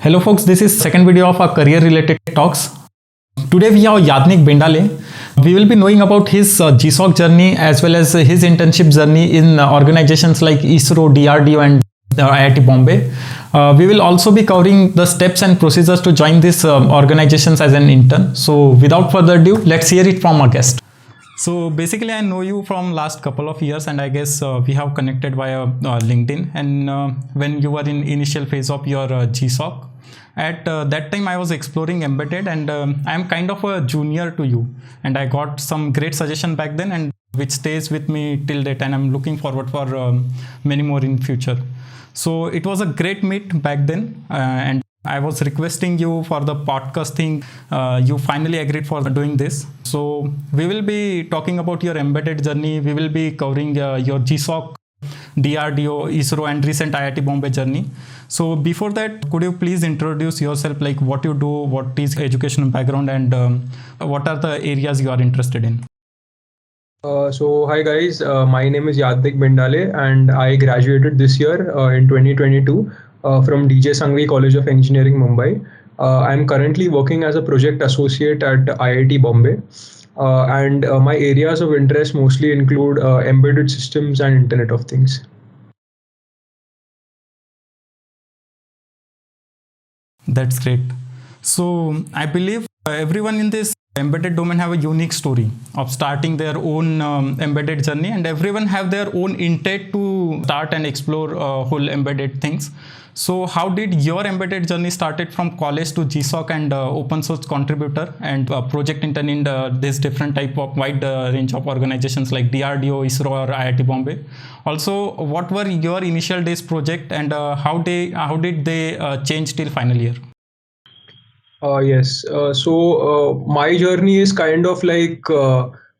Hello folks, this is second video of our career related talks. Today we have Yadnik Bendale. We will be knowing about his GSoC journey as well as his internship journey in organizations like ISRO, DRDO and IIT Bombay. We will also be covering the steps and procedures to join these organizations as an intern. So without further ado, let's hear it from our guest. So basically I know you from last couple of years and I guess we have connected via LinkedIn, and when you were in initial phase of your GSoC, at that time I was exploring embedded, and I am kind of a junior to you, and I got some great suggestion back then and which stays with me till date, and I'm looking forward for many more in future. So it was a great meet back then, and I was requesting you for the podcast thing. You finally agreed for doing this. So we will be talking about your embedded journey. We will be covering your GSoC, DRDO, ISRO and recent IIT Bombay journey. So before that, could you please introduce yourself, like what you do, what is educational background, and what are the areas you are interested in? So hi guys, my name is Yadnik Bendale and I graduated this year in 2022 from GSoC College of Engineering, Mumbai. I'm currently working as a project associate at IIT Bombay, and my areas of interest mostly include embedded systems and Internet of Things. That's great. So I believe everyone in this embedded domain have a unique story of starting their own embedded journey, and everyone have their own intent to start and explore whole embedded things. So how did your embedded journey started from college to GSoC and open source contributor and project intern in this different type of wide range of organizations like DRDO, ISRO or IIT Bombay? Also, what were your initial days project, and how did they change till final year? Yes. So my journey is kind of like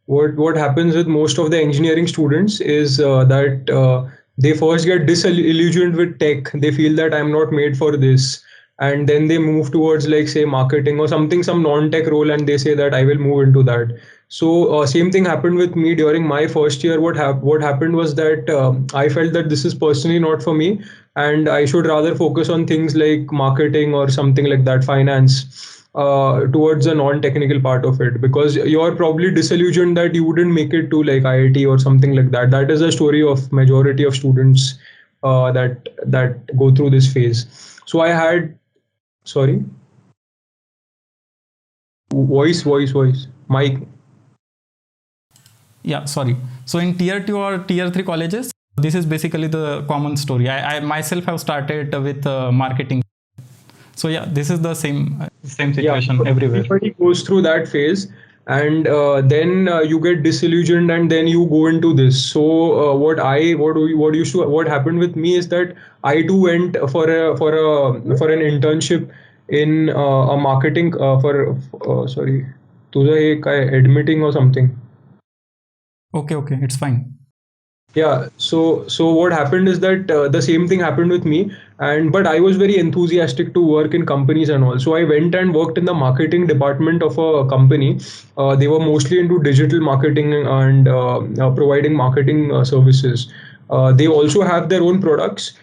what happens with most of the engineering students is that they first get disillusioned with tech. They feel that I'm not made for this, and then they move towards, like, say, marketing or something, some non-tech role, and they say that I will move into that. So same thing happened with me during my first year. What happened was that I felt that this is personally not for me, and I should rather focus on things like marketing or something like that, finance, towards the non-technical part of it, because you're probably disillusioned that you wouldn't make it to like IIT or something like that. That is the story of majority of students that go through this phase. So I had, sorry, voice, mic. Yeah, sorry. So in tier 2 or tier 3 colleges, this is basically the common story. I myself have started with marketing. So yeah, this is the same situation everywhere. Everybody goes through that phase, and then you get disillusioned, and then you go into this. So what happened with me is that I too went for an internship in a marketing sorry, तुझं हे काय admitting or something. Okay, it's fine. Yeah, so what happened is that the same thing happened with me, but I was very enthusiastic to work in companies and all. So I went and worked in the marketing department of a company. They were mostly into digital marketing and providing marketing services. They also have their own products.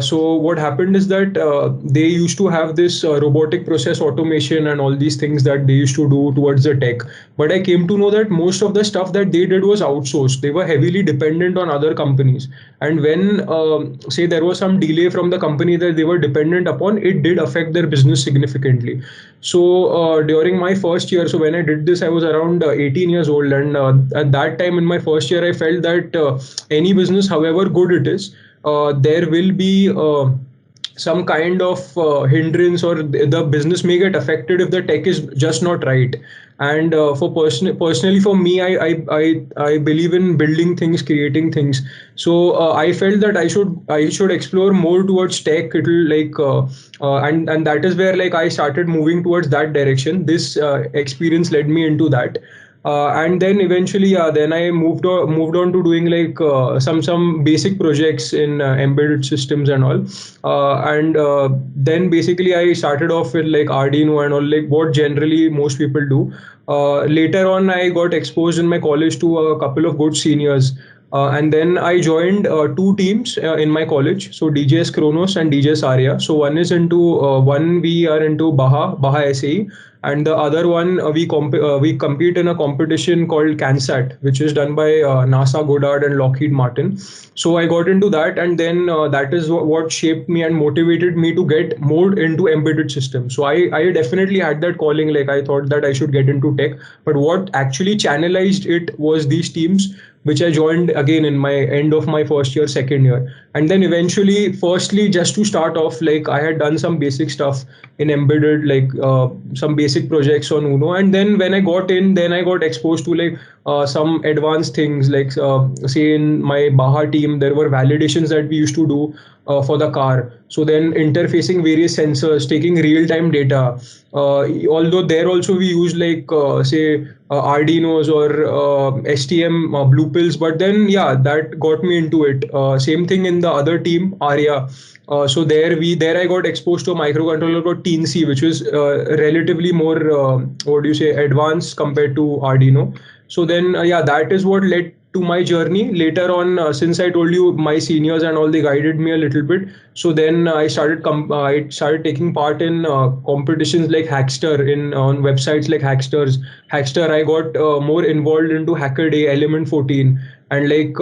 So what happened is that they used to have this robotic process automation and all these things that they used to do towards the tech. But I came to know that most of the stuff that they did was outsourced. They were heavily dependent on other companies. And when, say, there was some delay from the company that they were dependent upon, it did affect their business significantly. So during my first year, so when I did this, I was around 18 years old. And at that time in my first year, I felt that any business, however good it is, there will be some kind of hindrance, or the business may get affected if the tech is just not right. And personally for me, I believe in building things, creating things. So I felt that I should explore more towards tech. It'll like and that is where, like, I started moving towards that direction. This experience led me into that. And then eventually, then I moved on to doing like some basic projects in embedded systems and all. And then basically I started off with like Arduino and all, like what generally most people do. Later on, I got exposed in my college to a couple of good seniors And then I joined two teams in my college, so DJS Kronos and DJS Arya. So one we are into Baha SAE, and the other one we compete in a competition called CanSat, which is done by NASA, Goddard, and Lockheed Martin. So I got into that, and then that is what shaped me and motivated me to get more into embedded systems. So I definitely had that calling, like I thought that I should get into tech, but what actually channelized it was these teams, which I joined again in my end of my first year, second year. And then eventually, firstly, just to start off, like I had done some basic stuff in embedded, like some basic projects on Uno. And then when I got in, then I got exposed to like some advanced things, like say in my Baha team, there were validations that we used to do for the car. So then interfacing various sensors, taking real-time data. Although there also we use like say Arduinos or STM blue pills, but then yeah, that got me into it. Same thing in the other team, Arya. So there I got exposed to a microcontroller called Teensy, which was relatively more what do you say, advanced compared to Arduino. So then yeah, that is what led to my journey later on. Since I told you my seniors and all, they guided me a little bit. So then I started taking part in competitions like Hackster, in on websites like Hackster. I got more involved into Hacker Day, Element 14. And like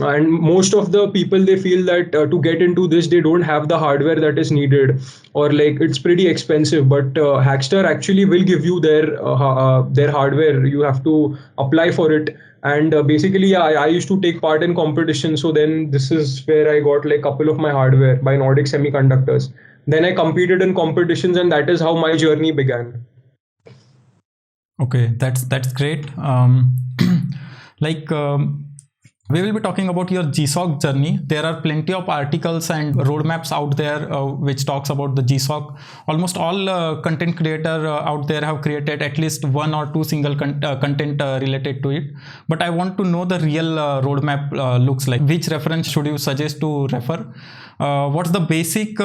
and most of the people, they feel that to get into this, they don't have the hardware that is needed, or like it's pretty expensive. But Hackster actually will give you their hardware. You have to apply for it. And basically, yeah, I used to take part in competition. So then this is where I got like a couple of my hardware by Nordic Semiconductors. Then I competed in competitions, and that is how my journey began. Okay, that's great. Like we will be talking about your GSoC journey. There are plenty of articles and roadmaps out there which talks about the GSoC. Almost all content creator out there have created at least one or two single content related to it. But I want to know the real roadmap looks like. Which reference should you suggest to refer? What's the basic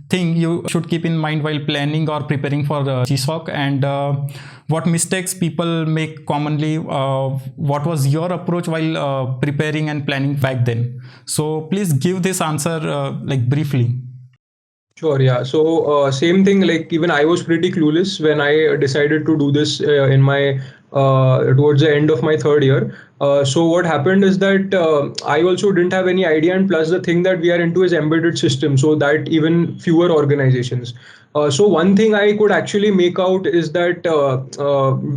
thing you should keep in mind while planning or preparing for GSoC, and what mistakes people make commonly? What was your approach while preparing and planning back then? So please give this answer like briefly. Sure, yeah. So same thing. Like even I was pretty clueless when I decided to do this in my towards the end of my third year. So what happened is that I also didn't have any idea, and plus the thing that we are into is embedded system, so that even fewer organizations. So one thing I could actually make out is that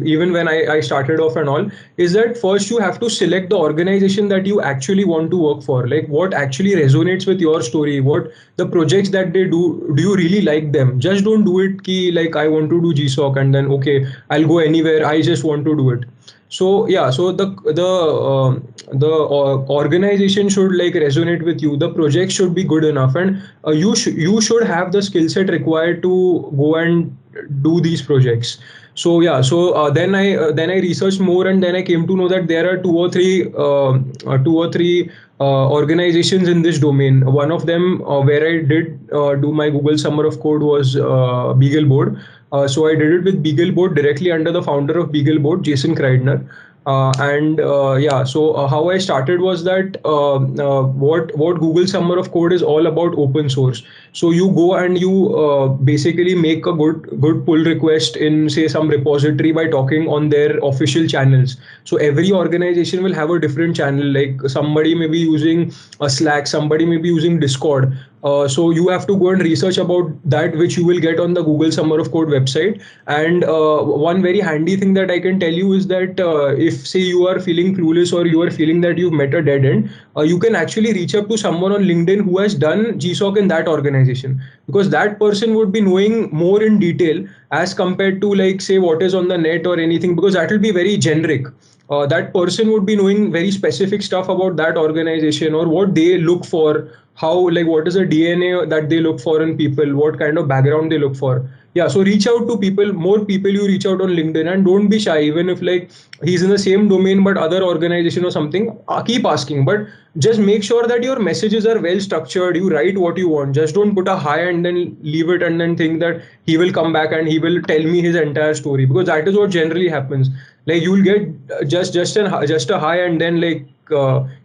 even when I started off and all, is that first you have to select the organization that you actually want to work for, like what actually resonates with your story, what the projects that they do you really like them? Just don't do it ki like I want to do GSoC and then okay, I'll go anywhere, I just want to do it. So yeah, so the organization should like resonate with you, the project should be good enough, and you should have the skill set required to go and do these projects. So yeah, so then I researched more, and then I came to know that there are two or three organizations in this domain. One of them where I did do my Google Summer of Code was BeagleBoard. So I did it with BeagleBoard directly under the founder of BeagleBoard, Jason Kreidner. And yeah, so how I started was that what Google Summer of Code is all about, open source. So you go and you basically make a good pull request in say some repository by talking on their official channels. So every organization will have a different channel. Like somebody may be using a Slack, somebody may be using Discord. So you have to go and research about that, which you will get on the Google Summer of Code website. And one very handy thing that I can tell you is that if say you are feeling clueless or you are feeling that you've met a dead end, you can actually reach up to someone on LinkedIn who has done GSoC in that organization, because that person would be knowing more in detail as compared to like say what is on the net or anything, because that will be very generic. That person would be knowing very specific stuff about that organization, or what they look for, how like what is the DNA that they look for in people, what kind of background they look for. Yeah, so reach out to people, more people you reach out on LinkedIn, and don't be shy. Even if like he's in the same domain but other organization or something, keep asking, but just make sure that your messages are well structured. You write what you want, just don't put a hi and then leave it and then think that he will come back and he will tell me his entire story, because that is what generally happens. Like you will get just a hi, and then like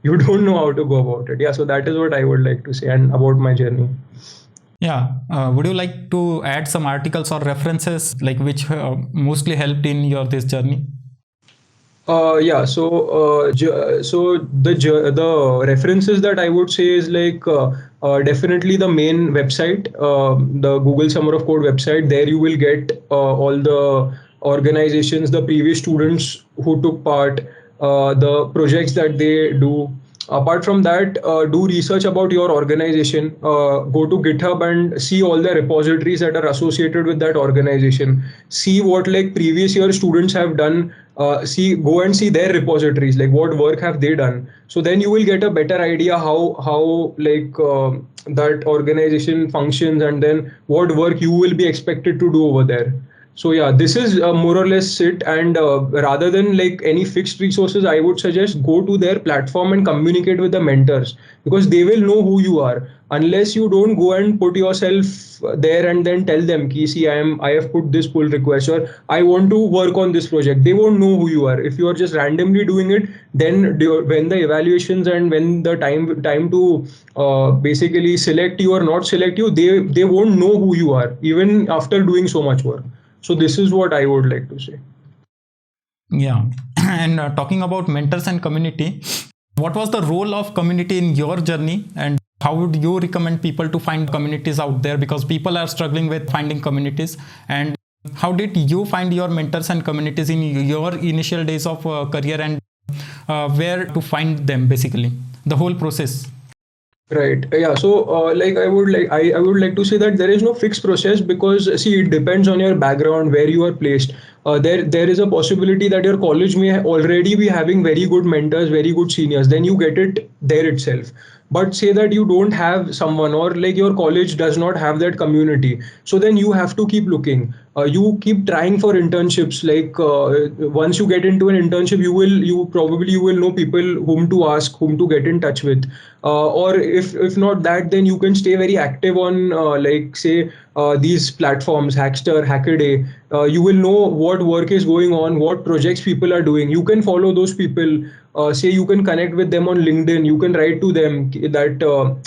you don't know how to go about it. Yeah, so that is what I would like to say and about my journey. Yeah. Would you like to add some articles or references like which mostly helped in your this journey? Yeah, so the references that I would say is like definitely the main website, the Google Summer of Code website. There you will get all the organizations, the previous students who took part, the projects that they do. Apart from that, do research about your organization. Go to GitHub and see all the repositories that are associated with that organization. See what like previous year students have done. Go and see their repositories, like what work have they done. So then you will get a better idea how like that organization functions, and then what work you will be expected to do over there. So yeah, this is more or less it. And rather than like any fixed resources, I would suggest go to their platform and communicate with the mentors, because they will know who you are. Unless you don't go and put yourself there and then tell them, "Ki, see, I have put this pull request, or I want to work on this project." They won't know who you are. If you are just randomly doing it, then when the evaluations and when the time to basically select you or not select you, they won't know who you are even after doing so much work. So this is what I would like to say. Yeah. And talking about mentors and community, what was the role of community in your journey, and how would you recommend people to find communities out there, because people are struggling with finding communities? And how did you find your mentors and communities in your initial days of career, and where to find them, basically the whole process? Right. Yeah. So, I would like to say that there is no fixed process, because see, it depends on your background, where you are placed. There is a possibility that your college may already be having very good mentors, very good seniors. Then you get it there itself. But say that you don't have someone, or like your college does not have that community. So then you have to keep looking. You keep trying for internships. Like once you get into an internship, you will know people whom to ask, whom to get in touch with. Or if not that, then you can stay very active on like say these platforms, Hackster, Hackaday. You will know what work is going on, what projects people are doing. You can follow those people. Say you can connect with them on LinkedIn. You can write to them that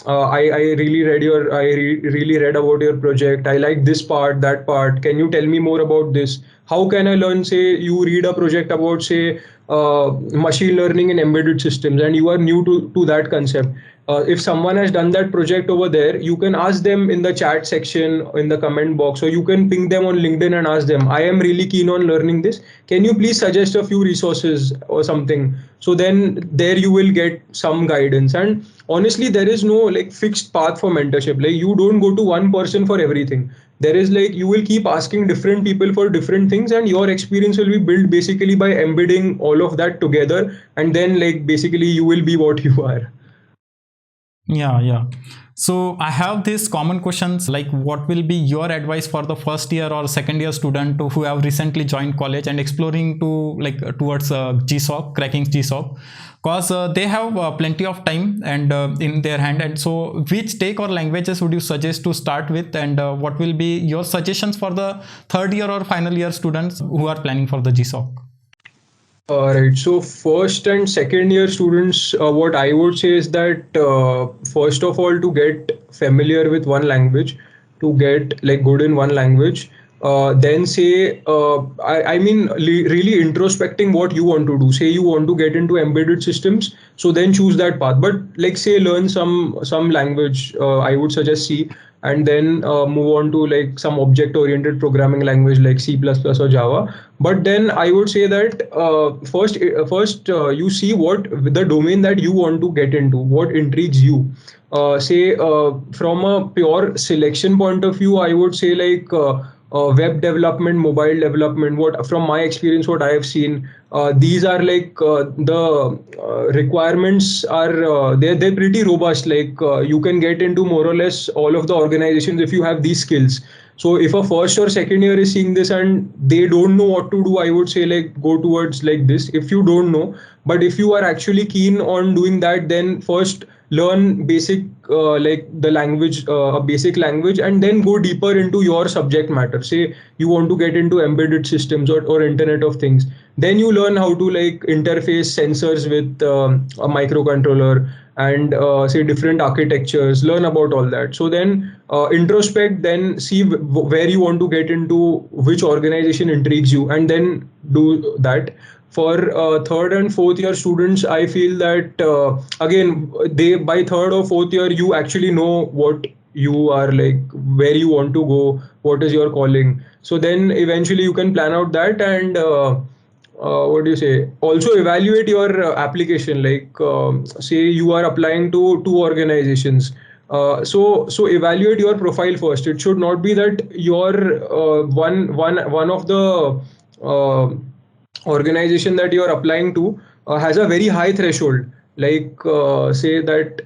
I really read about your project. I like this part, that part. Can you tell me more about this? How can I learn? Say you read a project about say machine learning in embedded systems, and you are new to that concept. If someone has done that project over there, you can ask them in the chat section, in the comment box, or you can ping them on LinkedIn and ask them, I am really keen on learning this. Can you please suggest a few resources or something? So then there you will get some guidance. And honestly, there is no like fixed path for mentorship. Like you don't go to one person for everything. There is like you will keep asking different people for different things, and your experience will be built basically by embedding all of that together, and then like basically you will be what you are. Yeah, yeah. So I have these common questions like, what will be your advice for the first year or second year student who have recently joined college and exploring to like towards GSoC, cracking GSoC, because they have plenty of time and in their hand. And so which tech or languages would you suggest to start with, and what will be your suggestions for the third year or final year students who are planning for the GSoC? Right. So first and second year students, what I would say is that first of all, to get familiar with one language, to get like good in one language, then say, I mean, really introspecting what you want to do. Say you want to get into embedded systems, so then choose that path. But like say learn some language. I would suggest C, and then move on to like some object oriented programming language like C++ or Java. But then I would say that first you see what the domain that you want to get into, what intrigues you. Say from a pure selection point of view, I would say like web development, mobile development. What from my experience, what I have seen, these are like the requirements are they're pretty robust. Like you can get into more or less all of the organizations if you have these skills. So if a first or second year is seeing this and they don't know what to do, I would say like go towards like this if you don't know. But if you are actually keen on doing that, then first learn basic the language, a basic language, and then go deeper into your subject matter. Say you want to get into embedded systems or Internet of Things, then you learn how to like interface sensors with a microcontroller, and say different architectures, learn about all that. So then introspect, then see where you want to get into, which organization intrigues you, and then do that. For third and fourth year students, I feel that again, they by third or fourth year you actually know what you are like, where you want to go, what is your calling. So then eventually you can plan out that, and what do you say, also evaluate your application. Like say you are applying to two organizations, so evaluate your profile first. It should not be that your one of the uh, organization that you are applying to has a very high threshold. Like say that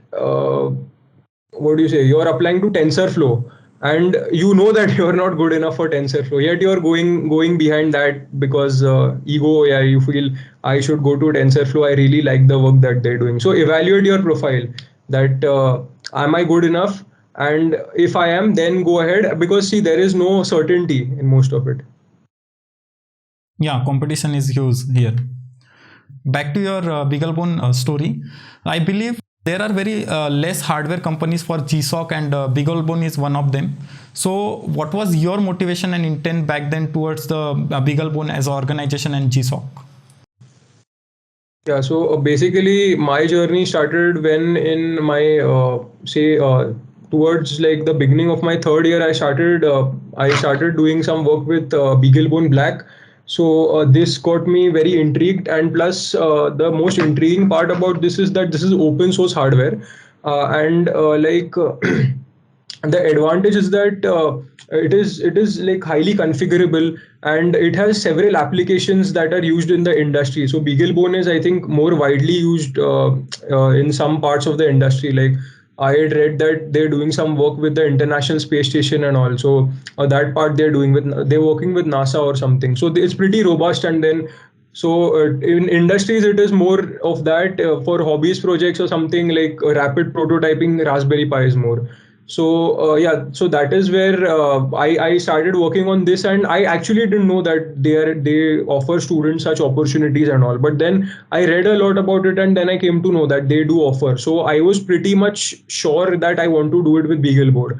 what do you say, you are applying to TensorFlow, and you know that you are not good enough for TensorFlow, yet you are going behind that because ego. Yeah, you feel I should go to TensorFlow. I really like the work that they're doing. So evaluate your profile. That am I good enough? And if I am, then go ahead, because see, there is no certainty in most of it. Yeah, competition is huge here. Back to your BeagleBoard story, I believe there are very less hardware companies for GSoC, and BeagleBoard is one of them. So, what was your motivation and intent back then towards the BeagleBoard as an organization and GSoC? Yeah, so basically, my journey started when in my say towards like the beginning of my third year, I started doing some work with BeagleBone Black. So this got me very intrigued, and plus the most intriguing part about this is that this is open source hardware, and the advantage is that it is like highly configurable, and it has several applications that are used in the industry. So BeagleBone is, I think, more widely used in some parts of the industry. Like I had read that they're doing some work with the International Space Station and all. So that part they're working with NASA or something. So it's pretty robust. And then so in industries, it is more of that. For hobbies projects or something like rapid prototyping, Raspberry Pi is more. So yeah, so that is where I started working on this, and I actually didn't know that they offer students such opportunities and all. But then I read a lot about it, and then I came to know that they do offer. So I was pretty much sure that I want to do it with BeagleBoard.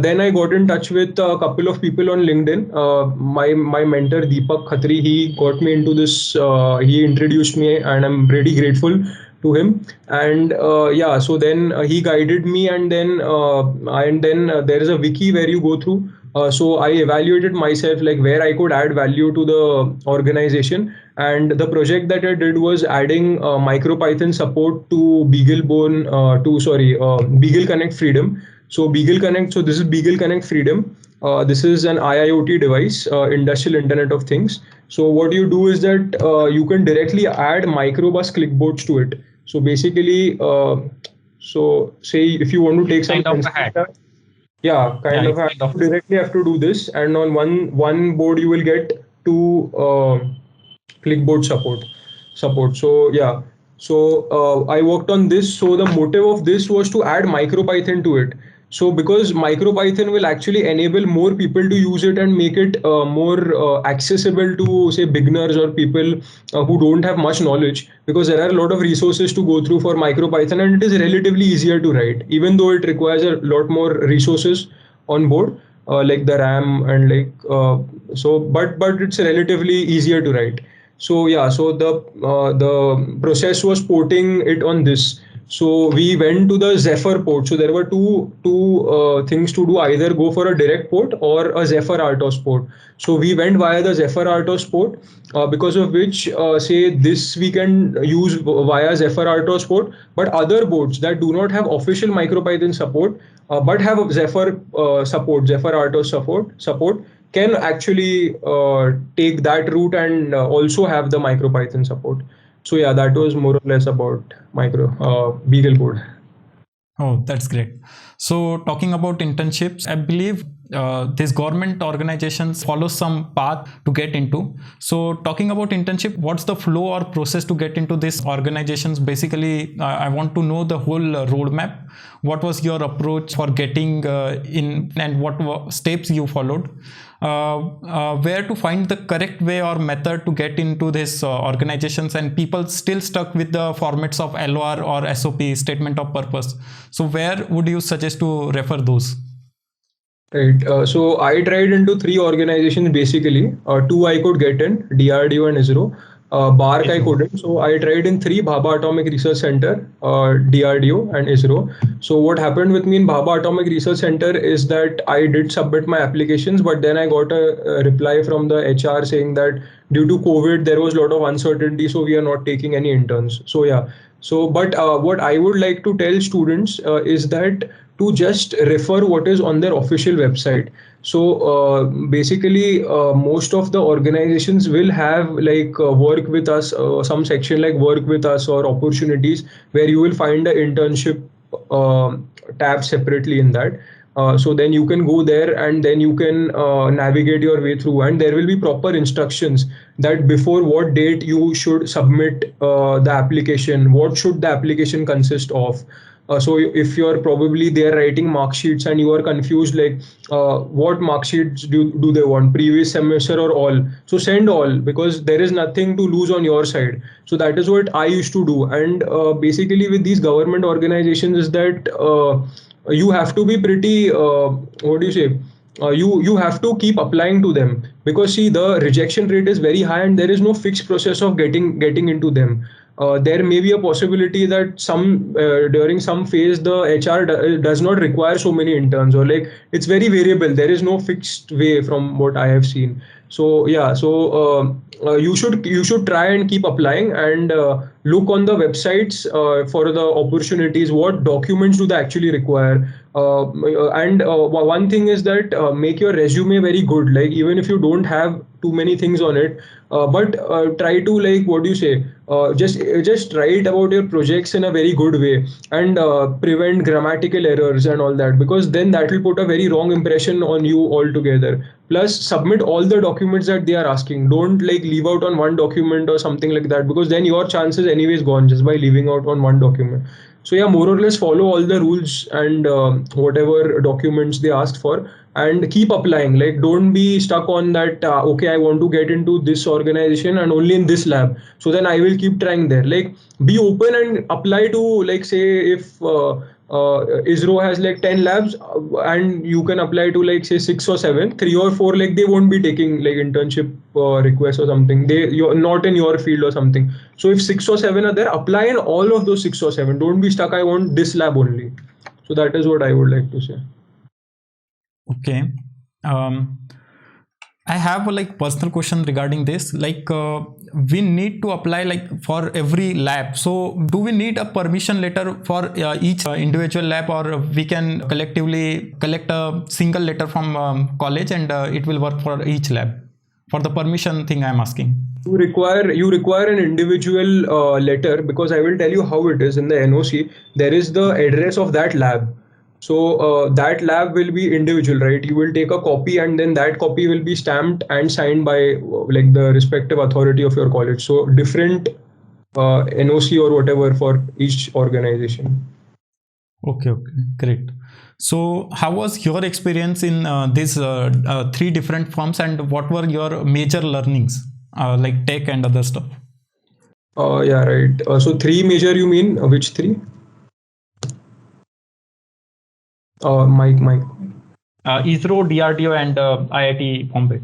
Then I got in touch with a couple of people on LinkedIn. My mentor Deepak Khatri, he got me into this. He introduced me, and I'm really grateful to him. And yeah, so then he guided me, and then there is a wiki where you go through. So I evaluated myself, like where I could add value to the organization. And the project that I did was adding MicroPython support to Beagle Connect Freedom. So Beagle Connect, so this is Beagle Connect Freedom. This is an IIoT device, Industrial Internet of Things. So what you do is that you can directly add microbus clipboards to it. So basically, so say if you want to take some Kind of a hack. data, yeah, Yeah, kind of it's kind of. you directly have to do this, and on one board you will get two clipboard support. So yeah, so I worked on this. So the motive of this was to add MicroPython to it. So because MicroPython will actually enable more people to use it and make it more accessible to say beginners or people who don't have much knowledge, because there are a lot of resources to go through for MicroPython, and it is relatively easier to write, even though it requires a lot more resources on board, like the RAM and like but it's relatively easier to write. So yeah, so the process was porting it on this. So we went to the Zephyr port. So there were two things to do: either go for a direct port or a Zephyr RTOS port. So we went via the Zephyr RTOS port, because of which say this we can use via Zephyr RTOS port. But other boards that do not have official MicroPython support, but have a Zephyr Zephyr RTOS support, can actually take that route and also have the MicroPython support. So yeah, that was more or less about BeagleBoard. Oh, that's great. So, talking about internships, I believe these government organizations follow some path to get into. So talking about internship, what's the flow or process to get into these organizations? Basically, I want to know the whole roadmap. What was your approach for getting in, and what steps you followed? Where to find the correct way or method to get into these organizations, and people still stuck with the formats of LOR or SOP, statement of purpose. So where would you suggest to refer those? Right. So I tried into three organizations basically. Two I could get in, DRDO and ISRO. BARC I couldn't. So I tried in three, Bhabha Atomic Research Center, DRDO and ISRO. So what happened with me in Bhabha Atomic Research Center is that I did submit my applications, but then I got a reply from the HR saying that due to COVID, there was a lot of uncertainty, so we are not taking any interns. So yeah. So, but what I would like to tell students is that to just refer what is on their official website. So basically, most of the organizations will have like work with us, some section like work with us or opportunities where you will find the internship uh, tab separately in that. So then you can go there and then you can navigate your way through, and there will be proper instructions that before what date you should submit the application, what should the application consist of. So if you're probably there writing mark sheets and you are confused like what mark sheets do they want, previous semester or all, so send all, because there is nothing to lose on your side. So that is what I used to do. And basically with these government organizations is that you have to be pretty what do you say, you have to keep applying to them, because see the rejection rate is very high and there is no fixed process of getting into them. There may be a possibility that some during some phase the HR does not require so many interns, or like it's very variable, there is no fixed way from what I have seen. So yeah, so you should try and keep applying, and look on the websites for the opportunities, what documents do they actually require. And one thing is that make your resume very good, like even if you don't have too many things on it, but try to like what do you say, just write about your projects in a very good way, and prevent grammatical errors and all that, because then that will put a very wrong impression on you altogether. Plus submit all the documents that they are asking, don't like leave out on one document or something like that, because then your chances anyways gone just by leaving out on one document. So yeah, more or less follow all the rules and whatever documents they asked for, and keep applying. Like don't be stuck on that. Okay, I want to get into this organization and only in this lab. So then I will keep trying there. Like be open and apply to, like say if ISRO has like 10 labs, and you can apply to like say six or seven, three or four like they won't be taking like internship requests or something. You're not in your field or something. So if six or seven are there, apply in all of those six or seven. Don't be stuck. I want this lab only. So that is what I would like to say. Okay. Um, I have a like personal question regarding this. Like we need to apply like for every lab. So do we need a permission letter for each individual lab, or we can collectively collect a single letter from college and it will work for each lab? For the permission thing, I'm asking. You require an individual letter, because I will tell you how it is in the NOC. There is the address of that lab. So that lab will be individual, right? You will take a copy and then that copy will be stamped and signed by like the respective authority of your college. So different NOC or whatever for each organization. Okay, great. So, how was your experience in these three different firms, and what were your major learnings, like tech and other stuff? Yeah, right. So three major, you mean which three? Mike. ISRO, DRDO, and IIT Bombay.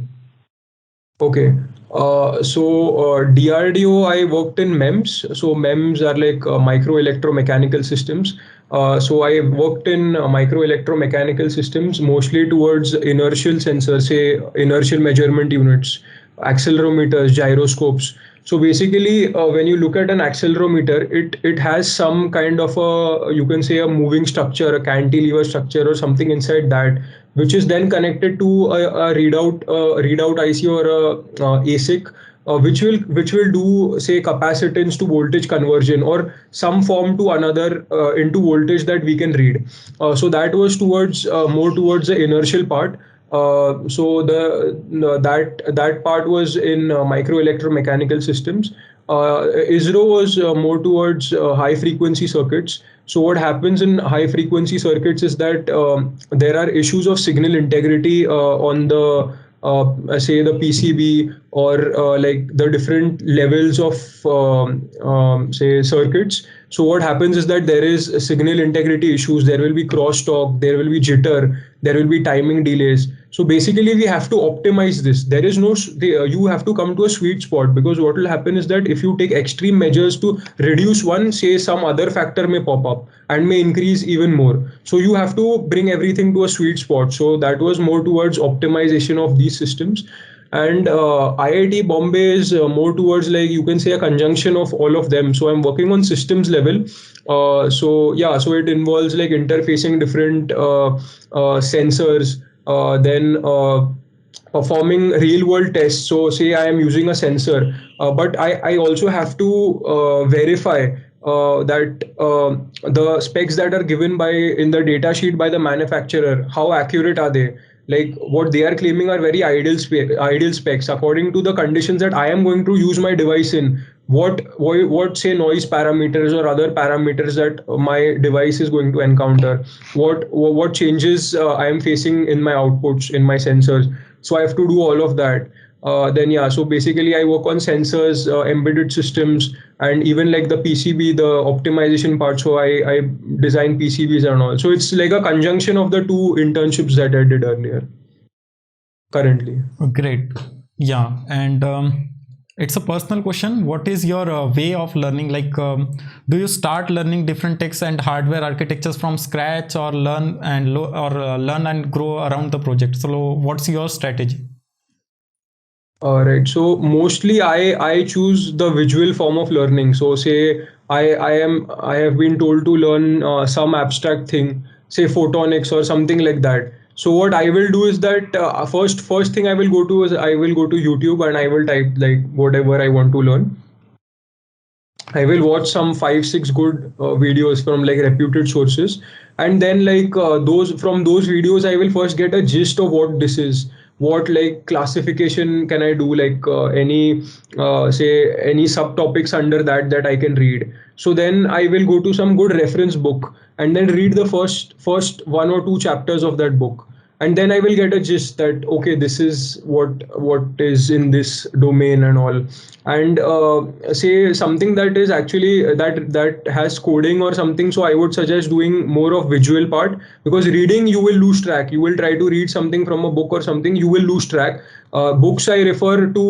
Okay. DRDO, I worked in MEMS. So MEMS are like micro electromechanical systems. So I worked in micro electromechanical systems, mostly towards inertial sensors, say inertial measurement units, accelerometers, gyroscopes. So basically, when you look at an accelerometer, it has some kind of a, you can say, a moving structure, a cantilever structure, or something inside that, which is then connected to a readout IC or a ASIC, which will do, say, capacitance to voltage conversion, or some form to another into voltage that we can read. So that was towards more towards the inertial part. So the that part was in micro electromechanical systems. ISRO was more towards high frequency circuits. So what happens in high frequency circuits is that there are issues of signal integrity on the say the PCB, or like the different levels of say circuits. So what happens is that there is signal integrity issues, there will be crosstalk, there will be jitter, there will be timing delays. So basically we have to optimize this. There is no you have to come to a sweet spot, because what will happen is that if you take extreme measures to reduce one, say some other factor may pop up and may increase even more. So you have to bring everything to a sweet spot. So that was more towards optimization of these systems. And IIT Bombay is more towards, like, you can say, a conjunction of all of them. So I'm working on systems level. So yeah, so it involves like interfacing different sensors, then performing real world tests. So say I am using a sensor, but I also have to verify that the specs that are given by in the data sheet by the manufacturer, how accurate are they? Like what they are claiming are very ideal specs according to the conditions that I am going to use my device in. What say noise parameters or other parameters that my device is going to encounter, what changes I am facing in my outputs in my sensors. So I have to do all of that. Then yeah, so basically I work on sensors, embedded systems, and even like the PCB, the optimization part. So I design PCBs and all. So it's like a conjunction of the two internships that I did earlier currently. Great. Yeah. And it's a personal question. What is your way of learning? Like, do you start learning different techs and hardware architectures from scratch, or learn and grow around the project? So what's your strategy? All right. So mostly I choose the visual form of learning. So say I have been told to learn some abstract thing, say photonics or something like that. So what I will do is that first thing I will go to is I will go to YouTube and I will type like whatever I want to learn. I will watch some 5 6 good videos from like reputed sources, and then like those from those videos I will first get a gist of what this is. What like classification can I do? Like any say any subtopics under that I can read. So then I will go to some good reference book and then read the first 1 or 2 chapters of that book, and then I will get a gist that okay, this is what is in this domain and all. And say something that is actually that has coding or something, so I would suggest doing more of visual part, because reading you will lose track. You will try to read something from a book or something, you will lose track. Books I refer to,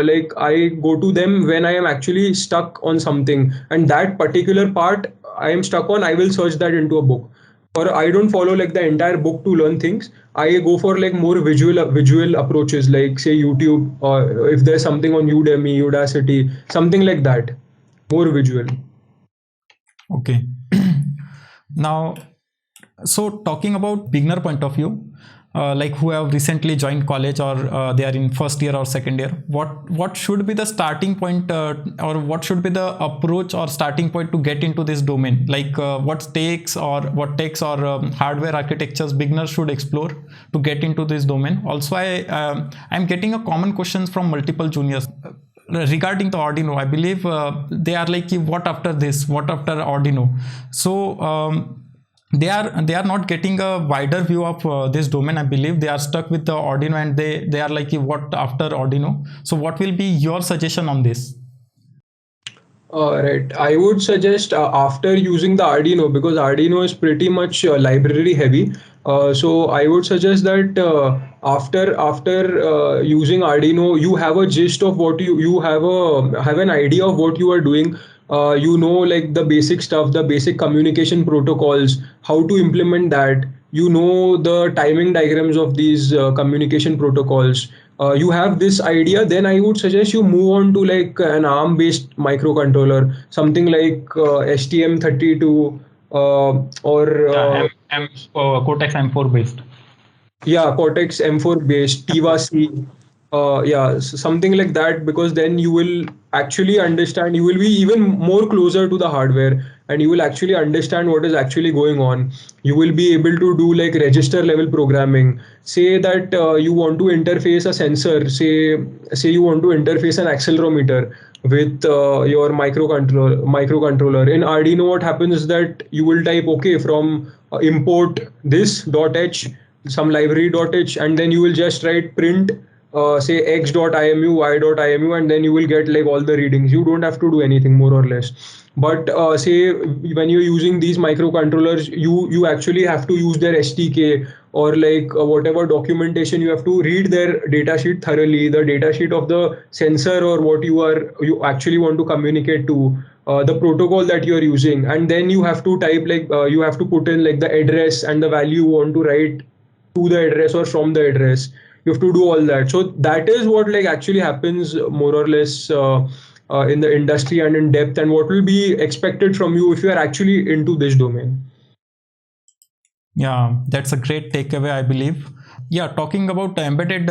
like I go to them when I am actually stuck on something, and that particular part I am stuck on, I will search that into a book. Or I don't follow like the entire book to learn things. I go for like more visual approaches, like say YouTube, or if there's something on Udemy, Udacity, something like that. More visual. Okay. Now, so talking about beginner point of view, like who have recently joined college, or they are in first year or second year, what should be the starting point, or what should be the approach or starting point to get into this domain? Like what takes or hardware architectures beginners should explore to get into this domain? Also, I'm getting a common questions from multiple juniors regarding the Arduino. I believe they are like, what after this, what after Arduino? So they are not getting a wider view of this domain. I believe they are stuck with the Arduino, and they are like, what after Arduino? So what will be your suggestion on this? Right. I would suggest after using the Arduino, because Arduino is pretty much library heavy. So I would suggest that after using Arduino, you have a gist of what you have an idea of what you are doing. You know, like the basic stuff, the basic communication protocols, how to implement that. You know the timing diagrams of these communication protocols. You have this idea, then I would suggest you move on to like an ARM based microcontroller, something like STM32, or Yeah, Cortex M4 based. yeah, Cortex M4 based, Tiva C. Yeah, something like that, because then you will actually understand, you will be even more closer to the hardware, and you will actually understand what is actually going on. You will be able to do like register level programming. Say that you want to interface a sensor, say you want to interface an accelerometer with your microcontroller. In Arduino, what happens is that you will type okay from import this dot h, some library dot h, and then you will just write print say x.imu, y.imu, and then you will get like all the readings. You don't have to do anything, more or less. But say when you're using these microcontrollers, you actually have to use their SDK, or like whatever documentation. You have to read their datasheet thoroughly, the datasheet of the sensor, or what you actually want to communicate to, the protocol that you are using, and then you have to type like you have to put in like the address and the value you want to write to the address or from the address. You have to do all that. So that is what like actually happens more or less in the industry and in depth, and what will be expected from you if you are actually into this domain. Yeah, that's a great takeaway, I believe. Yeah, talking about embedded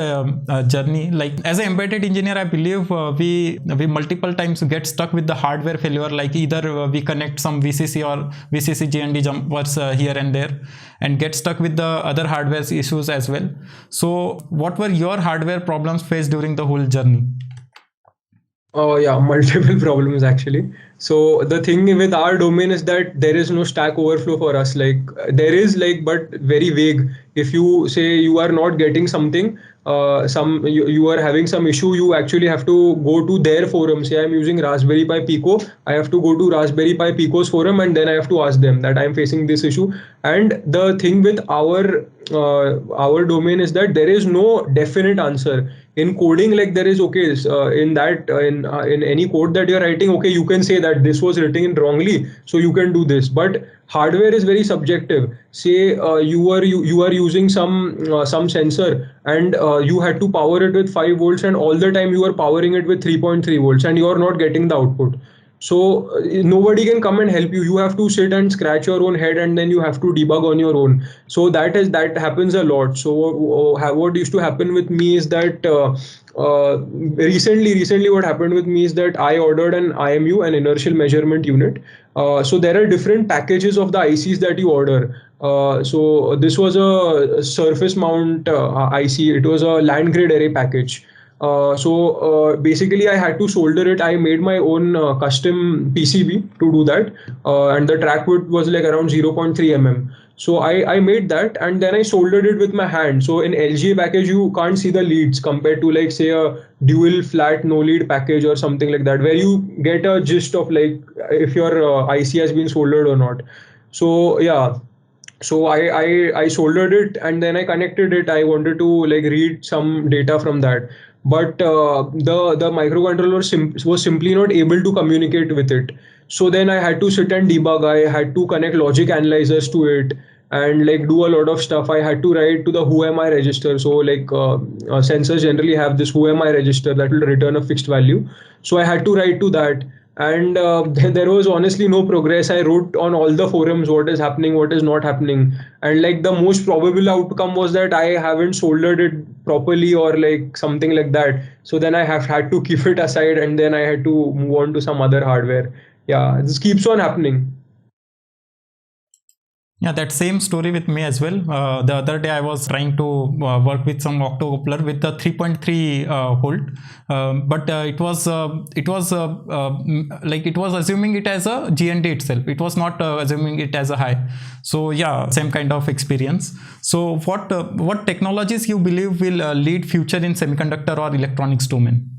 journey, like as an embedded engineer, I believe we multiple times get stuck with the hardware failure. Like either we connect some VCC or VCC GND jumpers here and there, and get stuck with the other hardware issues as well. So, what were your hardware problems faced during the whole journey? Oh yeah, multiple problems actually. So the thing with our domain is that there is no Stack Overflow for us. Like there is like, but very vague. If you say you are not getting something, you are having some issue, you actually have to go to their forum. Say I'm using Raspberry Pi Pico, I have to go to Raspberry Pi Pico's forum, and then I have to ask them that I'm facing this issue. And the thing with our domain is that there is no definite answer in coding. Like there is okay, in that in any code that you're writing, okay, you can say that this was written wrongly, so you can do this. But hardware is very subjective. Say you are using some sensor, and you had to power it with 5 volts, and all the time you are powering it with 3.3 volts, and you are not getting the output. So nobody can come and help you. You have to sit and scratch your own head, and then you have to debug on your own. So that happens a lot. So what used to happen with me is that recently what happened with me is that I ordered an IMU, an inertial measurement unit. So there are different packages of the ICs that you order. So this was a surface mount IC. It was a land grade array package. Basically, I had to solder it. I made my own custom PCB to do that, and the track width was like around 0.3 mm. So I made that, and then I soldered it with my hand. So in LGA package, you can't see the leads compared to like say a dual flat no lead package or something like that, where you get a gist of like if your IC has been soldered or not. So yeah, so I soldered it, and then I connected it. I wanted to like read some data from that, but the microcontroller was simply not able to communicate with it. So then I had to sit and debug. I had to connect logic analyzers to it, and like do a lot of stuff. I had to write to the who am I register. So like sensors generally have this who am I register that will return a fixed value. So I had to write to that, and there was honestly no progress. I wrote on all the forums what is happening, what is not happening, and like the most probable outcome was that I haven't soldered it properly or like something like that. So then I have had to keep it aside, and then I had to move on to some other hardware. Yeah, this keeps on happening. Yeah, that same story with me as well. The other day I was trying to work with some octocoupler with the 3.3 volt, but like it was assuming it as a GND itself. It was not assuming it as a high. So yeah, same kind of experience. So what technologies you believe will lead future in semiconductor or electronics domain?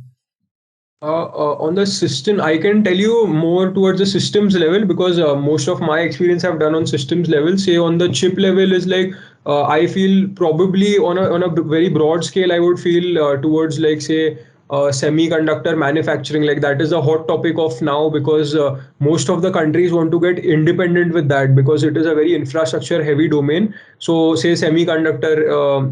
On the system, I can tell you more towards the systems level, because most of my experience I've done on systems level. Say on the chip level is like I feel probably on a very broad scale I would feel towards like say semiconductor manufacturing. Like that is a hot topic of now, because most of the countries want to get independent with that, because it is a very infrastructure heavy domain. So say semiconductor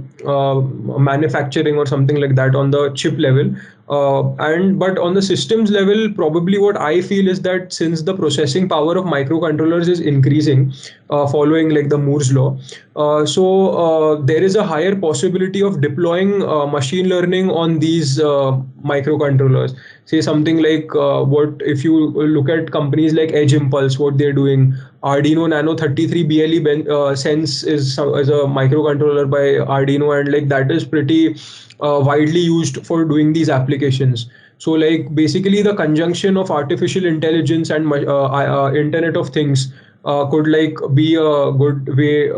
manufacturing or something like that on the chip level. And but on the systems level, probably what I feel is that since the processing power of microcontrollers is increasing, following like the Moore's law, there is a higher possibility of deploying machine learning on these microcontrollers. Say something like what if you look at companies like Edge Impulse, what they're doing. Arduino Nano 33 BLE Sense is a microcontroller by Arduino, and like that is pretty widely used for doing these applications. So like basically the conjunction of artificial intelligence and Internet of Things could like be a good way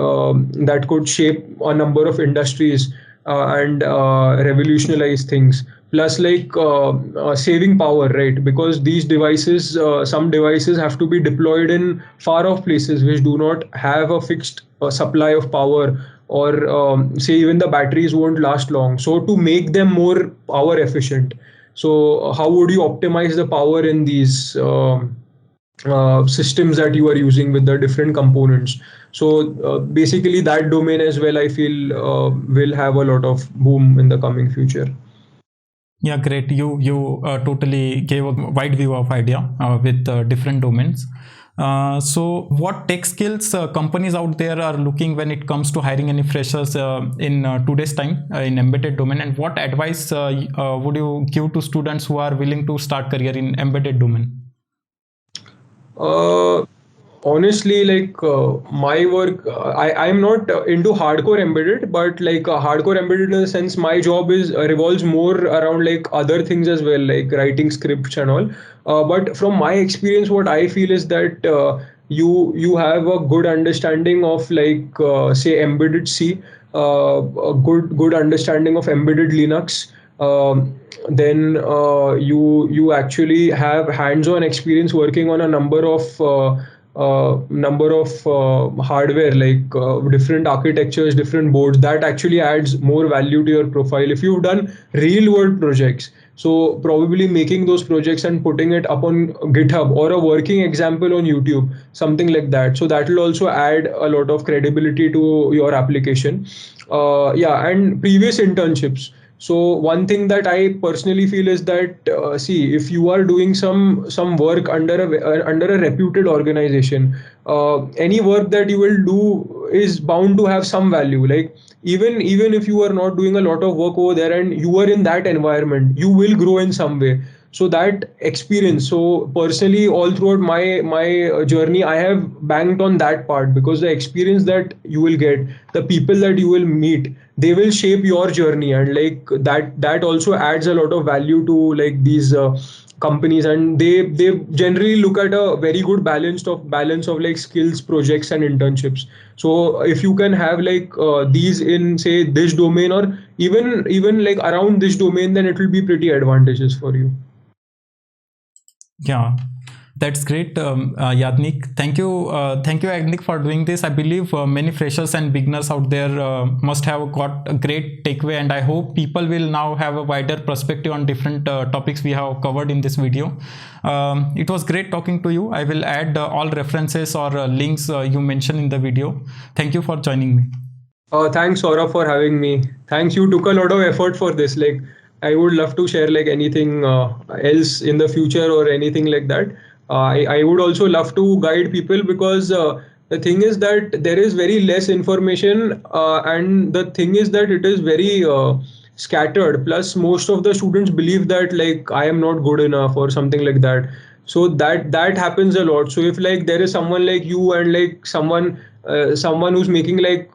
that could shape a number of industries and revolutionize things. Plus like saving power, right? Because these devices, some devices have to be deployed in far off places which do not have a fixed supply of power, or say even the batteries won't last long. So to make them more power efficient, so how would you optimize the power in these systems that you are using with the different components? So basically that domain as well, I feel will have a lot of boom in the coming future. Yeah, great. You totally gave a wide view of idea with different domains. So what tech skills companies out there are looking when it comes to hiring any freshers in today's time in embedded domain, and what advice would you give to students who are willing to start career in embedded domain? Uh, Honestly, like my work, I'm not into hardcore embedded, but like hardcore embedded in the sense my job is revolves more around like other things as well, like writing scripts and all. But from my experience, what I feel is that you have a good understanding of like say embedded C, a good understanding of embedded Linux. Then you actually have hands-on experience working on a number of hardware, like different architectures, different boards. That actually adds more value to your profile if you've done real world projects. So probably making those projects and putting it up on GitHub or a working example on YouTube, something like that. So that will also add a lot of credibility to your application. Yeah, and previous internships. So one thing that I personally feel is that see, if you are doing some work under a reputed organization, any work that you will do is bound to have some value. Like even if you are not doing a lot of work over there and you are in that environment, you will grow in some way. So that experience, so personally all throughout my journey, I have banked on that part, because the experience that you will get, the people that you will meet, they will shape your journey. And like that also adds a lot of value to like these companies, and they generally look at a very good balance of like skills, projects and internships. So if you can have like these in say this domain, or even like around this domain, then it will be pretty advantageous for you. Yeah, that's great, Yadnik. Thank you, Yadnik, for doing this. I believe many freshers and beginners out there must have got a great takeaway, and I hope people will now have a wider perspective on different topics we have covered in this video. It was great talking to you. I will add all references or links you mentioned in the video. Thank you for joining me. Thanks, Saurabh, for having me. Thanks, you took a lot of effort for this. Like, I would love to share like anything else in the future or anything like that. I would also love to guide people, because the thing is that there is very less information, and the thing is that it is very scattered. Plus, most of the students believe that like I am not good enough or something like that. So that happens a lot. So if like there is someone like you, and like someone who's making like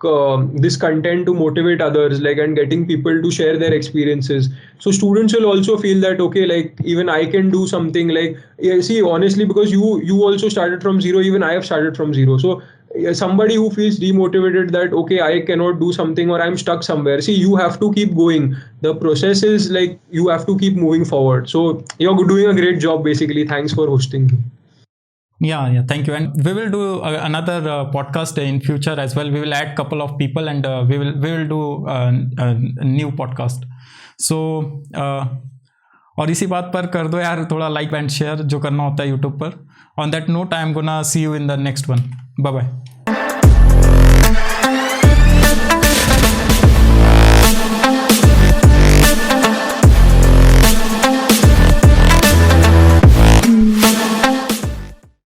this content to motivate others, like, and getting people to share their experiences, so students will also feel that okay, like even I can do something. Like, yeah, see, honestly, because you also started from zero, even I have started from zero. So yeah, somebody who feels demotivated that okay, I cannot do something or I'm stuck somewhere, see, you have to keep going. The process is like you have to keep moving forward. So you're doing a great job basically. Thanks for hosting me. Yeah, thank you. And we will do another podcast in future as well. We will add couple of people, and we will do a new podcast. So और इसी बात पर कर दो यार थोड़ा like and share जो करना होता है यूट्यूब पर. On that note I am gonna see you in the next one. Bye bye.